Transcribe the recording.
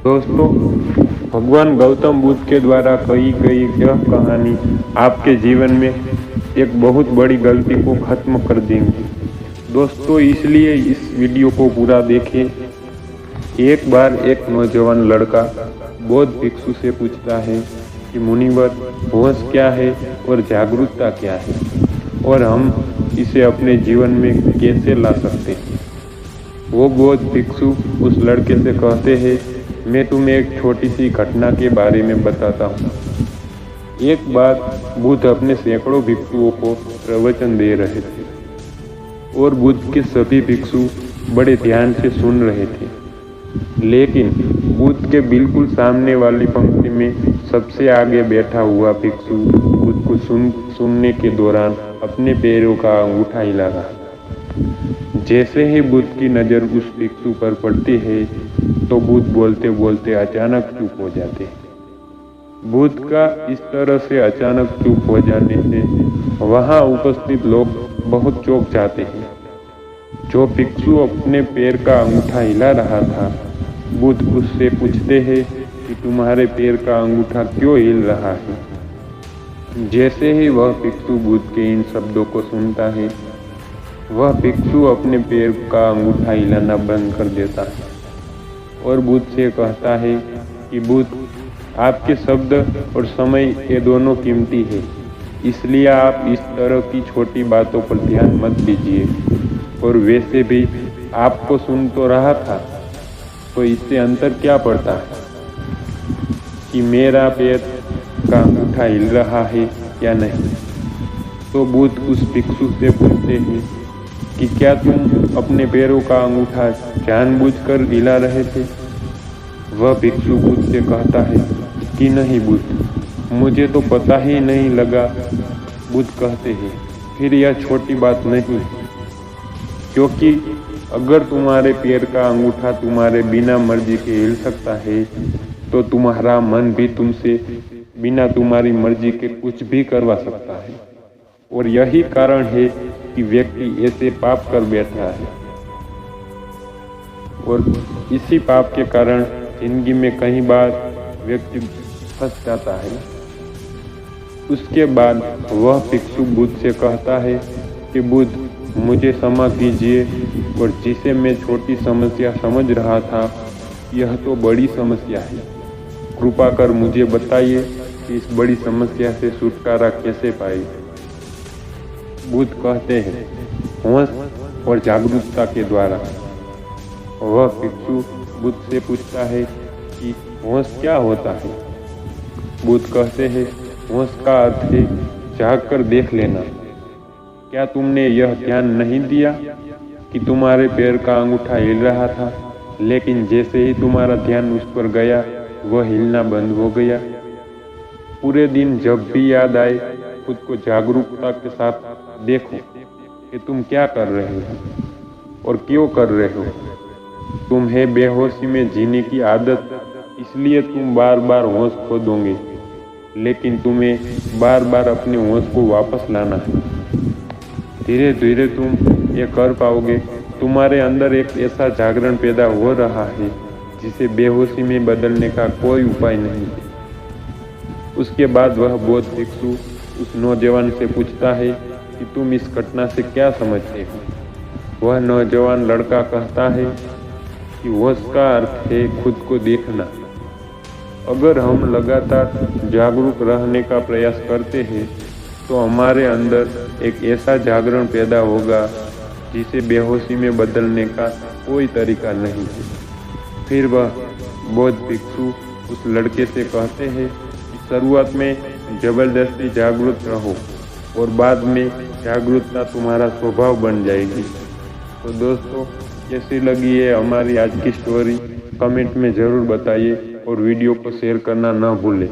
दोस्तों, भगवान गौतम बुद्ध के द्वारा कही गई यह कहानी आपके जीवन में एक बहुत बड़ी गलती को खत्म कर देंगी। दोस्तों, इसलिए इस वीडियो को पूरा देखें। एक बार एक नौजवान लड़का बौद्ध भिक्षु से पूछता है कि मुनिवर, होश क्या है और जागरूकता क्या है, और हम इसे अपने जीवन में कैसे ला सकते हैं। वो बौद्ध भिक्षु उस लड़के से कहते हैं, मैं तुम्हें एक छोटी सी घटना के बारे में बताता हूँ। एक बार बुद्ध अपने सैकड़ों भिक्षुओं को प्रवचन दे रहे थे और बुद्ध के सभी भिक्षु बड़े ध्यान से सुन रहे थे। लेकिन बुद्ध के बिल्कुल सामने वाली पंक्ति में सबसे आगे बैठा हुआ भिक्षु बुद्ध को सुनने के दौरान अपने पैरों का अंगूठा हिला रहा था। जैसे ही बुद्ध की नज़र उस भिक्षु पर पड़ती है तो बुद्ध बोलते बोलते अचानक चुप हो जाते हैं। बुद्ध का इस तरह से अचानक चुप हो जाने से वहाँ उपस्थित लोग बहुत चौंक जाते हैं। जो भिक्षु अपने पैर का अंगूठा हिला रहा था, बुद्ध उससे पूछते हैं कि तुम्हारे पैर का अंगूठा क्यों हिल रहा है। जैसे ही वह भिक्षु बुद्ध के इन शब्दों को सुनता है, वह भिक्षु अपने पैर का अंगूठा हिलाना बंद कर देता है और बुद्ध से कहता है कि बुद्ध, आपके शब्द और समय ये दोनों कीमती है, इसलिए आप इस तरह की छोटी बातों पर ध्यान मत दीजिए। और वैसे भी आपको सुन तो रहा था, तो इससे अंतर क्या पड़ता है कि मेरा पैर का अंगूठा हिल रहा है या नहीं। तो बुद्ध उस भिक्षु से पूछते हैं कि क्या तुम अपने पैरों का अंगूठा जानबूझकर हिला रहे थे। वह भिक्षु बुद्ध से कहता है कि नहीं बुद्ध, मुझे तो पता ही नहीं लगा। बुद्ध कहते हैं, फिर यह छोटी बात नहीं, क्योंकि अगर तुम्हारे पैर का अंगूठा तुम्हारे बिना मर्जी के हिल सकता है, तो तुम्हारा मन भी तुमसे बिना तुम्हारी मर्जी के कुछ भी करवा सकता है। और यही कारण है कि व्यक्ति ऐसे पाप कर बैठा है, और इसी पाप के कारण जिंदगी में कई बार व्यक्ति फंस जाता है। उसके बाद वह भिक्षु बुद्ध से कहता है कि बुद्ध, मुझे क्षमा कीजिए, और जिसे मैं छोटी समस्या समझ रहा था, यह तो बड़ी समस्या है। कृपा कर मुझे बताइए कि इस बड़ी समस्या से छुटकारा कैसे पाए। बुद्ध कहते हैं, होश और जागरूकता के द्वारा। वह भिक्षु बुद्ध से पूछता है कि होश क्या होता है। बुद्ध कहते हैं, होश का अर्थ है जाग कर देख लेना। क्या तुमने यह ध्यान नहीं दिया कि तुम्हारे पैर का अंगूठा हिल रहा था, लेकिन जैसे ही तुम्हारा ध्यान उस पर गया, वह हिलना बंद हो गया। पूरे दिन जब भी याद आए, खुद को जागरूकता के साथ देखो कि तुम क्या कर रहे हो और क्यों कर रहे हो। तुम्हें बेहोशी में जीने की आदत, इसलिए तुम बार बार होश खो दोगे, लेकिन तुम्हें बार बार अपने होश को वापस लाना है। धीरे धीरे तुम ये कर पाओगे। तुम्हारे अंदर एक ऐसा जागरण पैदा हो रहा है जिसे बेहोशी में बदलने का कोई उपाय नहीं है। उसके बाद वह बौद्ध भिक्षु उस नौजवान से पूछता है कि तुम इस घटना से क्या समझते हो। वह नौजवान लड़का कहता है कि होश का अर्थ है खुद को देखना। अगर हम लगातार जागरूक रहने का प्रयास करते हैं, तो हमारे अंदर एक ऐसा जागरण पैदा होगा जिसे बेहोशी में बदलने का कोई तरीका नहीं है। फिर वह बौद्ध भिक्षु उस लड़के से कहते हैं कि शुरुआत में जबरदस्ती जागरूक रहो, और बाद में जागरूकता तुम्हारा स्वभाव बन जाएगी। तो दोस्तों, कैसी लगी है हमारी आज की स्टोरी, कमेंट में ज़रूर बताइए, और वीडियो को शेयर करना न भूलें।